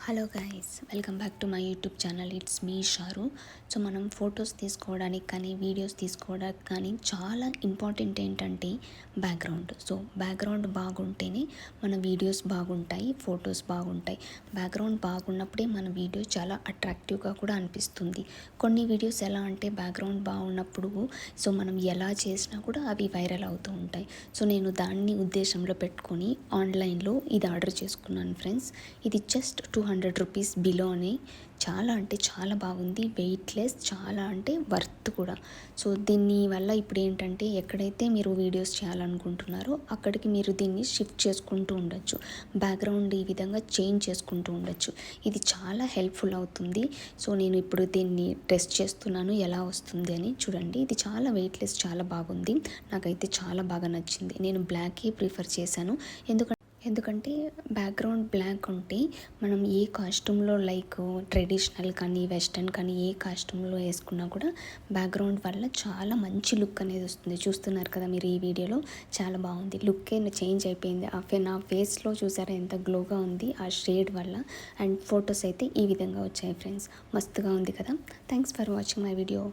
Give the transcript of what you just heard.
Hello guys, welcome back to my YouTube channel. It's me షారు. So మనం photos తీసుకోవడానికి కానీ videos తీసుకోవడానికి కానీ చాలా ఇంపార్టెంట్ ఏంటంటే బ్యాక్గ్రౌండ్. సో బ్యాక్గ్రౌండ్ బాగుంటేనే మన వీడియోస్ బాగుంటాయి, ఫొటోస్ బాగుంటాయి. బ్యాక్గ్రౌండ్ బాగున్నప్పుడే మన వీడియో చాలా అట్రాక్టివ్గా కూడా అనిపిస్తుంది. కొన్ని వీడియోస్ ఎలా అంటే బ్యాక్గ్రౌండ్ బాగున్నప్పుడు సో మనం ఎలా చేసినా కూడా అవి వైరల్ అవుతూ ఉంటాయి. సో నేను దాన్ని ఉద్దేశంలో పెట్టుకొని ఆన్లైన్లో ఇది ఆర్డర్ చేసుకున్నాను ఫ్రెండ్స్. ఇది జస్ట్ 200 రూపీస్ బిలోనే. చాలా అంటే చాలా బాగుంది, వెయిట్లెస్, చాలా అంటే వర్త్ కూడా. సో దీని వల్ల ఇప్పుడు ఏంటంటే ఎక్కడైతే మీరు వీడియోస్ చేయాలనుకుంటున్నారో అక్కడికి మీరు దీన్ని షిఫ్ట్ చేసుకుంటూ ఉండొచ్చు, బ్యాక్గ్రౌండ్ ఈ విధంగా చేంజ్ చేసుకుంటూ ఉండొచ్చు. ఇది చాలా హెల్ప్ఫుల్ అవుతుంది. సో నేను ఇప్పుడు దీన్ని టెస్ట్ చేస్తున్నాను ఎలా వస్తుంది అని. చూడండి, ఇది చాలా వెయిట్లెస్, చాలా బాగుంది. నాకైతే చాలా బాగా నచ్చింది. నేను బ్లాకే ప్రిఫర్ చేశాను. ఎందుకంటే బ్యాక్గ్రౌండ్ బ్లాక్ ఉంటే మనం ఏ కాస్ట్యూమ్లో లైక్ ట్రెడిషనల్ కానీ వెస్టర్న్ కానీ ఏ కాస్ట్యూమ్లో వేసుకున్నా కూడా బ్యాక్గ్రౌండ్ వల్ల చాలా మంచి లుక్ అనేది వస్తుంది. చూస్తున్నారు కదా మీరు ఈ వీడియోలో, చాలా బాగుంది. లుక్కే చేంజ్ అయిపోయింది. నా ఫేస్లో చూసారా ఎంత గ్లోగా ఉంది ఆ షేడ్ వల్ల. అండ్ ఫొటోస్ అయితే ఈ విధంగా వచ్చాయి ఫ్రెండ్స్. మస్తుగా ఉంది కదా. Thanks for watching my video.